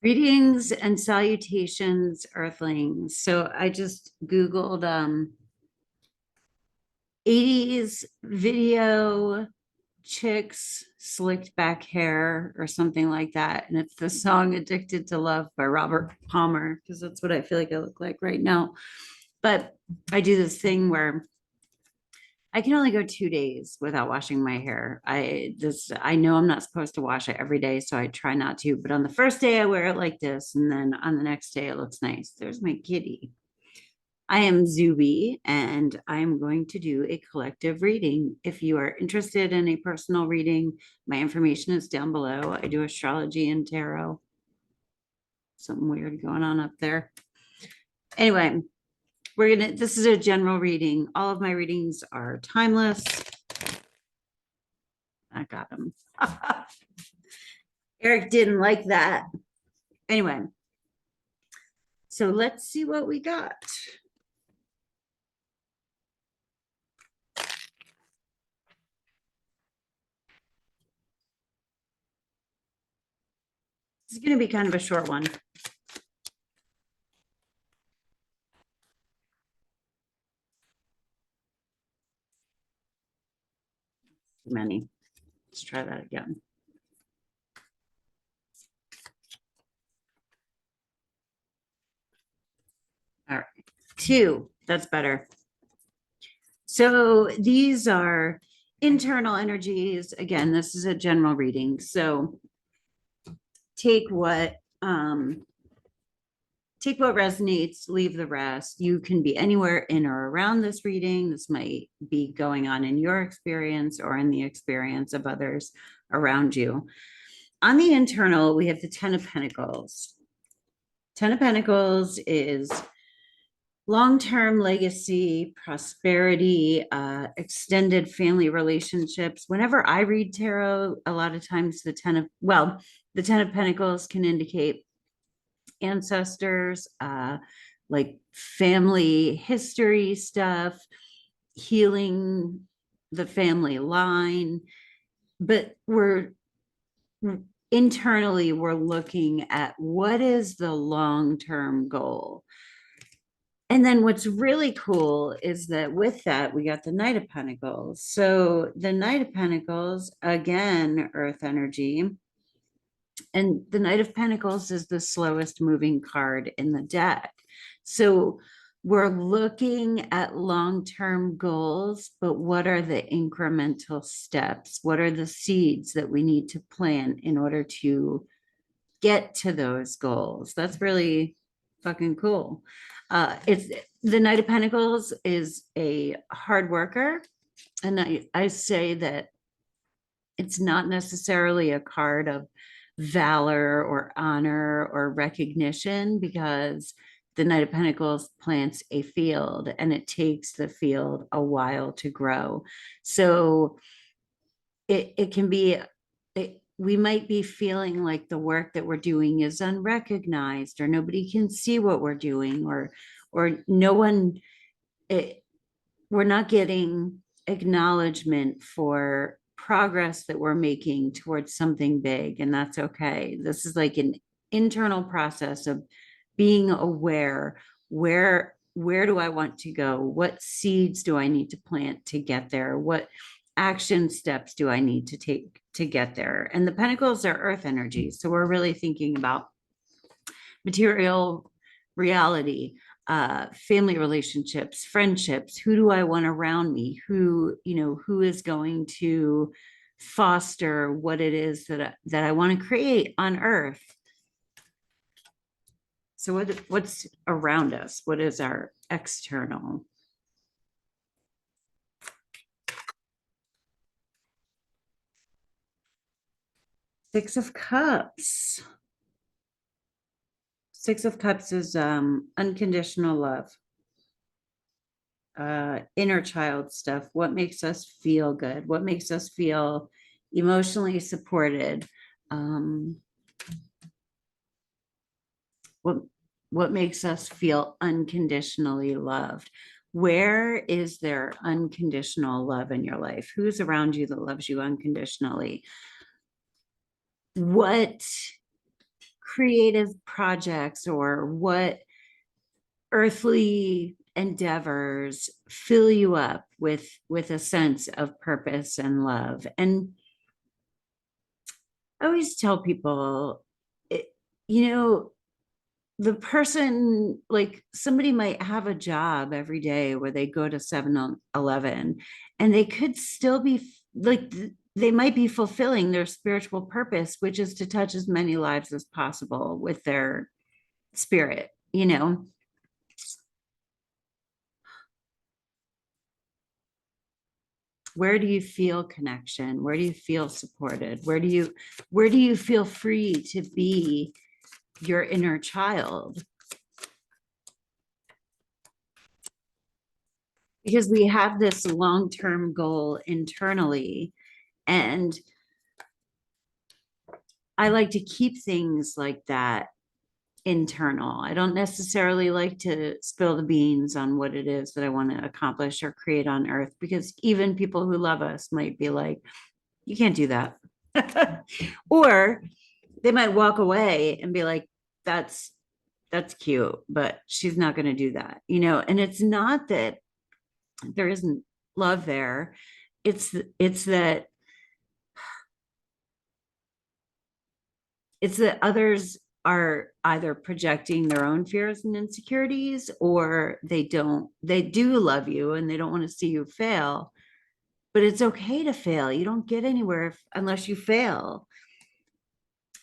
Greetings and salutations, Earthlings. So I just Googled 80s video chicks slicked back hair or something like that. And it's the song Addicted to Love by Robert Palmer, because that's what I feel like I look like right now. But I do this thing where I can only go 2 days without washing my hair. I know I'm not supposed to wash it every day, so I try not to. But on the first day I wear it like this, and then on the next day it looks nice. There's my kitty. I am Zube, and I'm going to do a collective reading. If you are interested in a personal reading, my information is down below. I do astrology and tarot. Something weird going on up there. Anyway, this is a general reading. All of my readings are timeless. I got him. Eric didn't like that. Anyway, so let's see what we got. This is going to be kind of a short one. Too many. Let's try that again. All right, 2. That's better. So these are internal energies. Again, this is a general reading. So take what resonates, leave the rest. You can be anywhere in or around this reading. This might be going on in your experience or in the experience of others around you. On the internal, we have the 10 of Pentacles. 10 of Pentacles is long-term legacy, prosperity, extended family relationships. Whenever I read tarot, a lot of times the 10 of Pentacles can indicate ancestors, like family history stuff, healing the family line. But internally, we're looking at what is the long-term goal. And then what's really cool is that with that, we got the Knight of Pentacles. So the Knight of Pentacles, again, earth energy. And the Knight of Pentacles is the slowest moving card in the deck. So we're looking at long-term goals, but what are the incremental steps? What are the seeds that we need to plant in order to get to those goals? That's really fucking cool. It's the Knight of Pentacles is a hard worker. And I say that it's not necessarily a card of valor or honor or recognition, because the Knight of Pentacles plants a field and it takes the field a while to grow. So it can be, we might be feeling like the work that we're doing is unrecognized, or nobody can see what we're doing, or no one, we're not getting acknowledgement for progress that we're making towards something big, and that's okay. This is like an internal process of being aware. Where do I want to go? What seeds do I need to plant to get there? What action steps do I need to take to get there? And the Pentacles are earth energy, so we're really thinking about material reality, family relationships, friendships. Who do I want around me? Who is going to foster what it is that I want to create on earth? So what's around us? What is our external? Six of Cups. Six of Cups is unconditional love. Inner child stuff. What makes us feel good? What makes us feel emotionally supported? What makes us feel unconditionally loved? Where is there unconditional love in your life? Who's around you that loves you unconditionally? What creative projects or what earthly endeavors fill you up with a sense of purpose and love. And I always tell people, it, you know, the person, like somebody might have a job every day where they go to 7-Eleven and they could still be like, they might be fulfilling their spiritual purpose, which is to touch as many lives as possible with their spirit, you know? Where do you feel connection? Where do you feel supported? Where do you feel free to be your inner child? Because we have this long-term goal internally, and I like to keep things like that internal. I don't necessarily like to spill the beans on what it is that I want to accomplish or create on earth, because even people who love us might be like, you can't do that. Or they might walk away and be like, that's cute, but she's not going to do that, you know? And it's not that there isn't love there. It's that others are either projecting their own fears and insecurities, or they do love you and they don't want to see you fail. But it's okay to fail. You don't get anywhere unless you fail.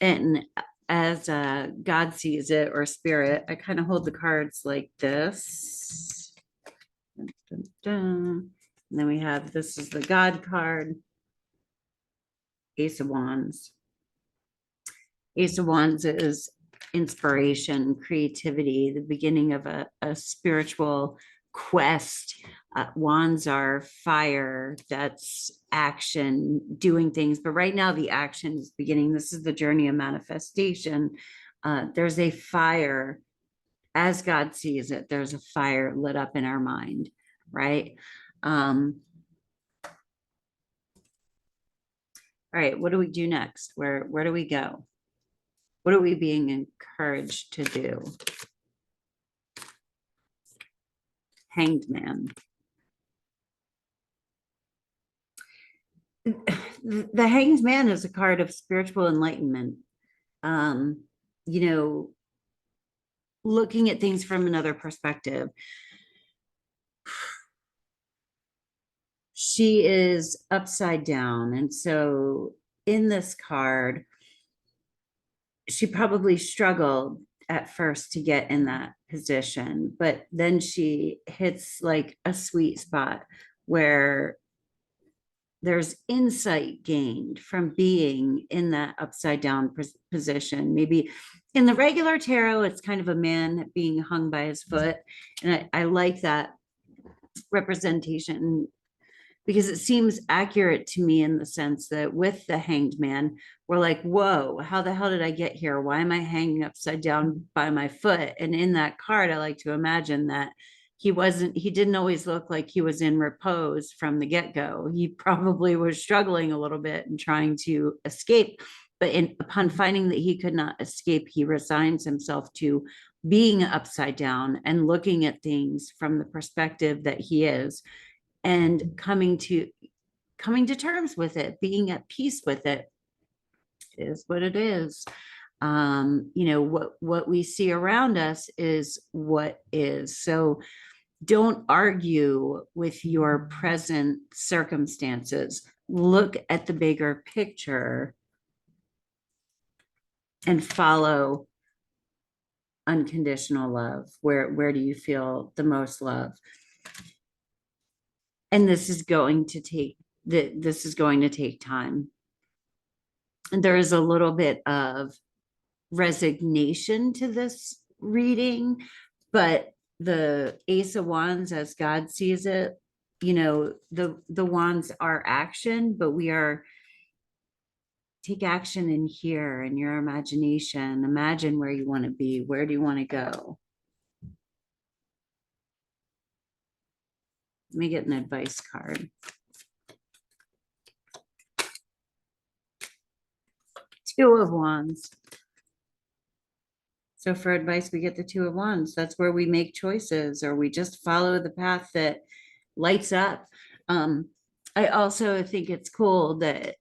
And as God sees it, or spirit, I kind of hold the cards like this. Dun, dun, dun. And then we have, this is the God card, Ace of Wands. Ace of Wands is inspiration, creativity, the beginning of a spiritual quest. Wands are fire, that's action, doing things. But right now, the action is beginning. This is the journey of manifestation. There's a fire, as God sees it, there's a fire lit up in our mind, right? All right, what do we do next? Where do we go? What are we being encouraged to do? Hanged Man. The Hanged Man is a card of spiritual enlightenment. Um, you know, looking at things from another perspective. She is upside down. And so in this card, she probably struggled at first to get in that position, but then she hits like a sweet spot where there's insight gained from being in that upside down position. Maybe in the regular tarot, it's kind of a man being hung by his foot. And I like that representation, because it seems accurate to me in the sense that with the Hanged Man, we're like, whoa, how the hell did I get here? Why am I hanging upside down by my foot? And in that card, I like to imagine that he didn't always look like he was in repose from the get-go. He probably was struggling a little bit and trying to escape. But upon finding that he could not escape, he resigns himself to being upside down and looking at things from the perspective that he is, and coming to terms with it, being at peace with it, is what it is. What we see around us is what is. So don't argue with your present circumstances. Look at the bigger picture and follow unconditional love. Where do you feel the most love? And this is going to take time. And there is a little bit of resignation to this reading, but the Ace of Wands, as God sees it, the wands are action, but we are take action in here, in your imagination. Imagine where you want to be. Where do you want to go? Let me get an advice card. Two of Wands. So for advice, we get the Two of Wands. That's where we make choices, or we just follow the path that lights up. Um, I also think it's cool that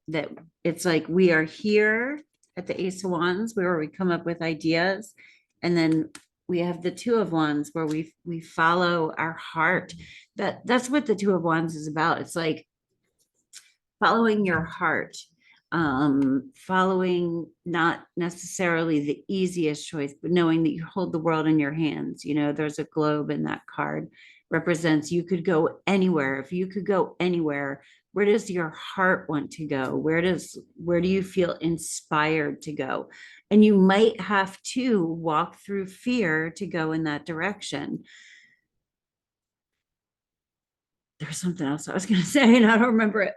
it's like we are here at the Ace of Wands where we come up with ideas, and then we have the Two of Wands where we follow our heart. That's what the Two of Wands is about. It's like following your heart, following not necessarily the easiest choice, but knowing that you hold the world in your hands. You know, there's a globe in that card, represents you could go anywhere. If you could go anywhere, where does your heart want to go? Where do you feel inspired to go? And you might have to walk through fear to go in that direction. There's something else I was going to say, and I don't remember it.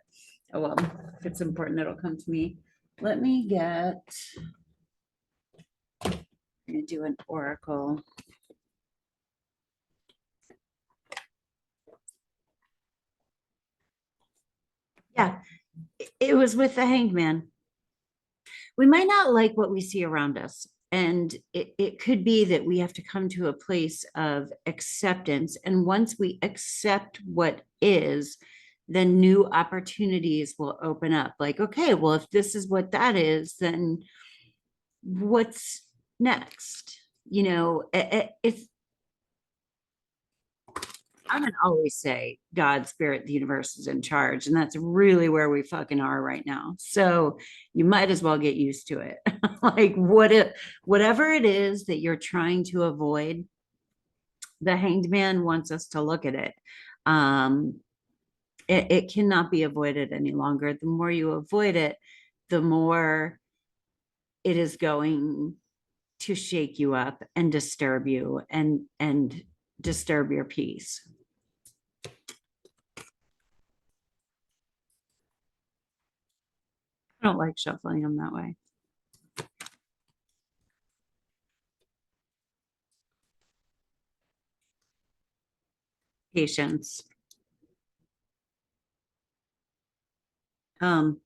Oh, well, if it's important, it'll come to me. Let me get, I'm going to do an oracle. Yeah, it was with the Hanged Man. We might not like what we see around us. And it could be that we have to come to a place of acceptance. And once we accept what is, then new opportunities will open up. Like, okay, well, if this is what that is, then what's next? You know, it's, I'm gonna always say God, spirit, the universe is in charge. And that's really where we fucking are right now. So you might as well get used to it. Like whatever it is that you're trying to avoid, the Hanged Man wants us to look at it. Um, it cannot be avoided any longer. The more you avoid it, the more it is going to shake you up and disturb you and disturb your peace. I don't like shuffling them that way. Patience. Um,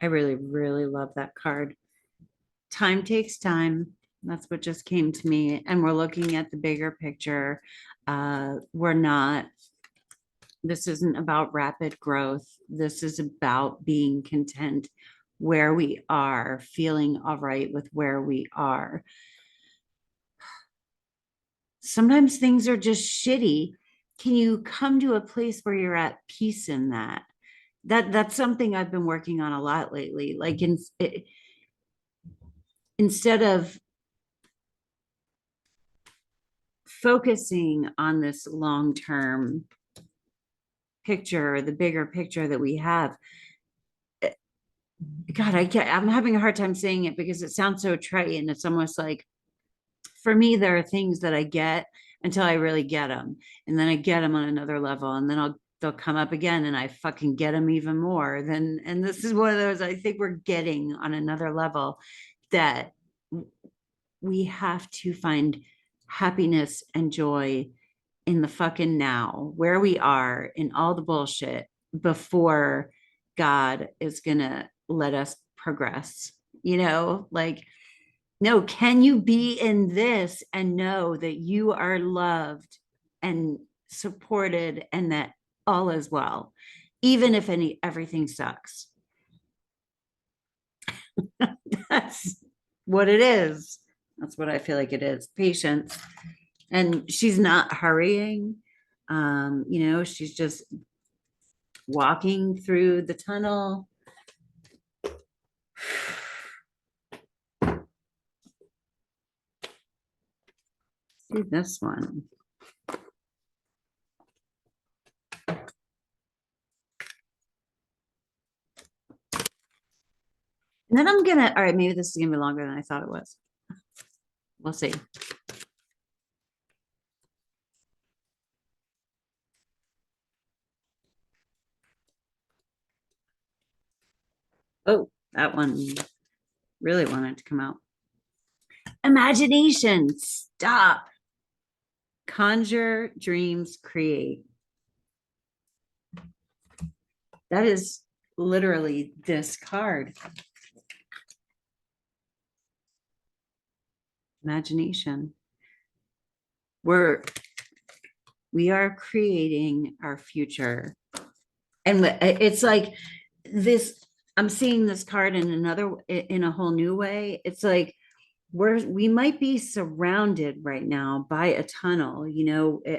I really, really love that card. Time takes time. That's what just came to me. And we're looking at the bigger picture. We're not, this isn't about rapid growth. This is about being content where we are, feeling all right with where we are. Sometimes things are just shitty. Can you come to a place where you're at peace in that? That's something I've been working on a lot lately. Like instead of focusing on this long-term picture, the bigger picture that we have. God, I'm having a hard time saying it because it sounds so trite, and it's almost like, for me, there are things that I get until I really get them, and then I get them on another level, and then they'll come up again, and I fucking get them even more. Then, and this is one of those I think we're getting on another level, that we have to find happiness and joy in the fucking now, where we are in all the bullshit, before God is gonna let us progress. You know, like, no, can you be in this and know that you are loved and supported and that all is well, even if everything sucks? That's what it is. That's what I feel like it is. Patience. And she's not hurrying. You know, she's just walking through the tunnel. See this one. And then I'm gonna, all right, maybe this is gonna be longer than I thought it was. We'll see. Oh, that one really wanted to come out. Imagination, stop. Conjure, dreams, create. That is literally this card. imagination. We are creating our future. And it's like this, I'm seeing this card in a whole new way. It's like we might be surrounded right now by a tunnel,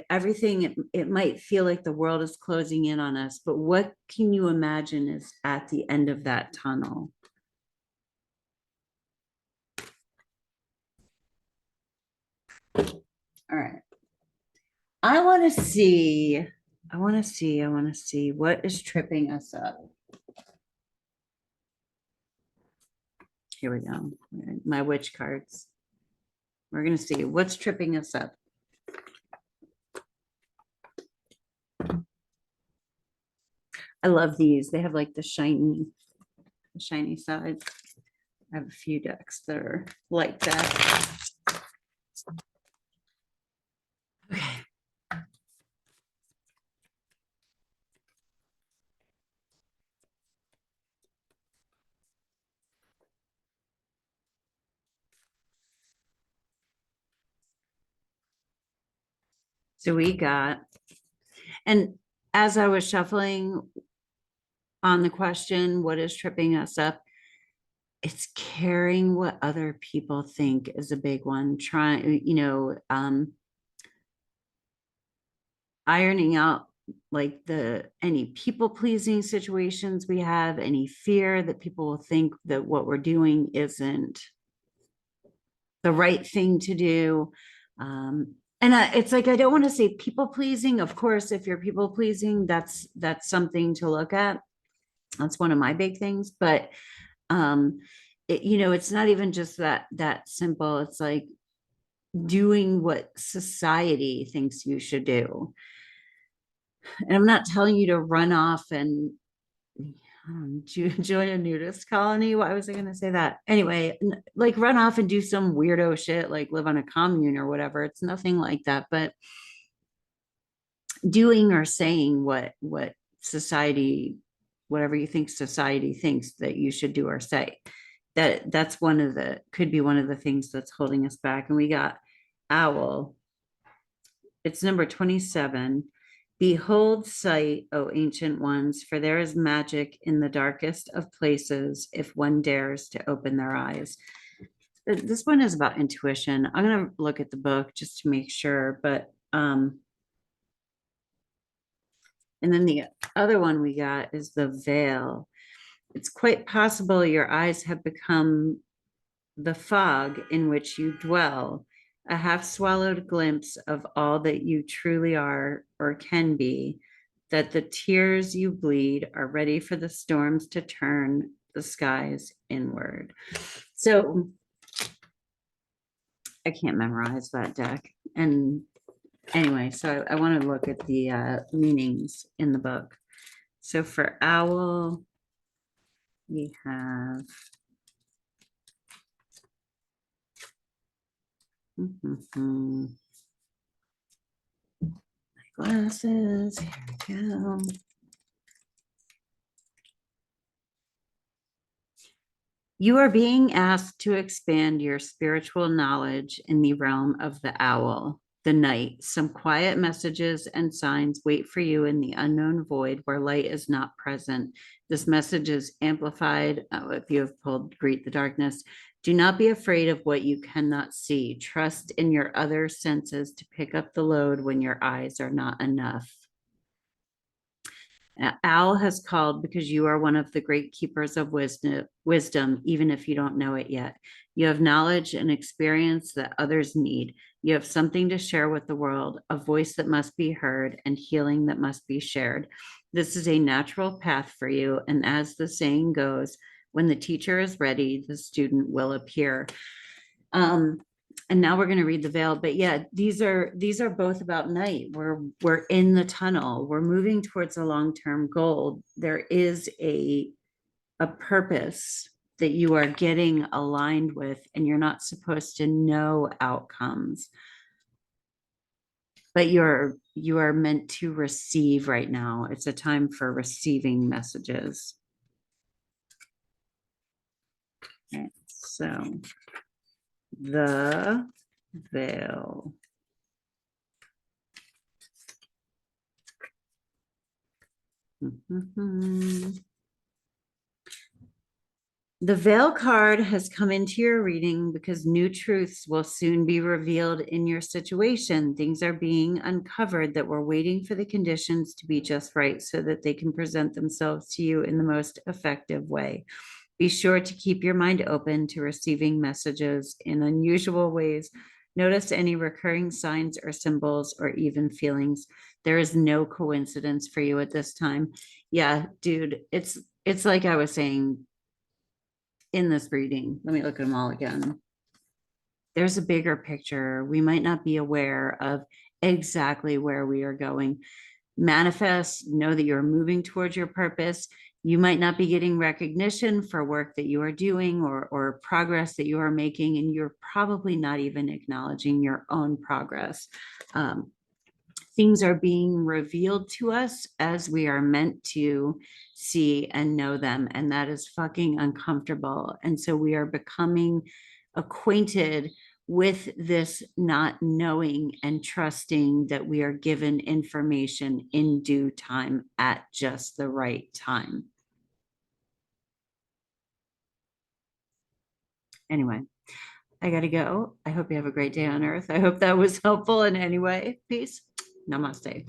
everything, it might feel like the world is closing in on us, but what can you imagine is at the end of that tunnel? All right. I want to see, what is tripping us up. Here we go. My witch cards. We're going to see what's tripping us up. I love these. They have like the shiny sides. I have a few decks that are like that. Okay. So we got, and as I was shuffling on the question, what is tripping us up? It's caring what other people think is a big one. Ironing out like any people pleasing situations we have, any fear that people will think that what we're doing isn't the right thing to do. And it's like, I don't want to say people pleasing. Of course, if you're people pleasing, that's something to look at. That's one of my big things, but it's not even just that simple. It's like doing what society thinks you should do. And I'm not telling you to run off and join a nudist colony. Why was I going to say that? Anyway, like run off and do some weirdo shit, like live on a commune or whatever. It's nothing like that, but doing or saying what society, whatever you think society thinks that you should do or say, that's could be one of the things that's holding us back. And we got owl. It's number 27. Behold sight, O ancient ones, for there is magic in the darkest of places if one dares to open their eyes. This one is about intuition. I'm going to look at the book just to make sure, but and then the other one we got is the veil. It's quite possible your eyes have become the fog in which you dwell, a half swallowed glimpse of all that you truly are or can be, that the tears you bleed are ready for the storms to turn the skies inward. So I can't memorize that deck. And anyway, so I want to look at the meanings in the book. So for owl, we have glasses. Here we go. You are being asked to expand your spiritual knowledge in the realm of the owl, the night. Some quiet messages and signs wait for you in the unknown void where light is not present. This message is amplified. If you have pulled Greet the Darkness, do not be afraid of what you cannot see. Trust in your other senses to pick up the load when your eyes are not enough. Owl has called because you are one of the great keepers of wisdom, even if you don't know it yet. You have knowledge and experience that others need. You have something to share with the world, a voice that must be heard and healing that must be shared. This is a natural path for you. And as the saying goes, when the teacher is ready, the student will appear. And now we're going to read the veil, but yeah, these are both about night. We're in the tunnel. We're moving towards a long-term goal. There is a purpose that you are getting aligned with, and you're not supposed to know outcomes, but you are meant to receive right now. It's a time for receiving messages. Okay, so the veil. Mhm. The veil card has come into your reading because new truths will soon be revealed in your situation. Things are being uncovered that were waiting for the conditions to be just right so that they can present themselves to you in the most effective way. Be sure to keep your mind open to receiving messages in unusual ways. Notice any recurring signs or symbols or even feelings. There is no coincidence for you at this time. Yeah, dude, it's like I was saying in this reading. Let me look at them all again. There's a bigger picture. We might not be aware of exactly where we are going. Manifest, know that you're moving towards your purpose. You might not be getting recognition for work that you are doing or progress that you are making, and you're probably not even acknowledging your own progress. Things are being revealed to us as we are meant to see and know them. And that is fucking uncomfortable. And so we are becoming acquainted with this not knowing and trusting that we are given information in due time at just the right time. Anyway, I got to go. I hope you have a great day on earth. I hope that was helpful in any way. Peace. Namaste.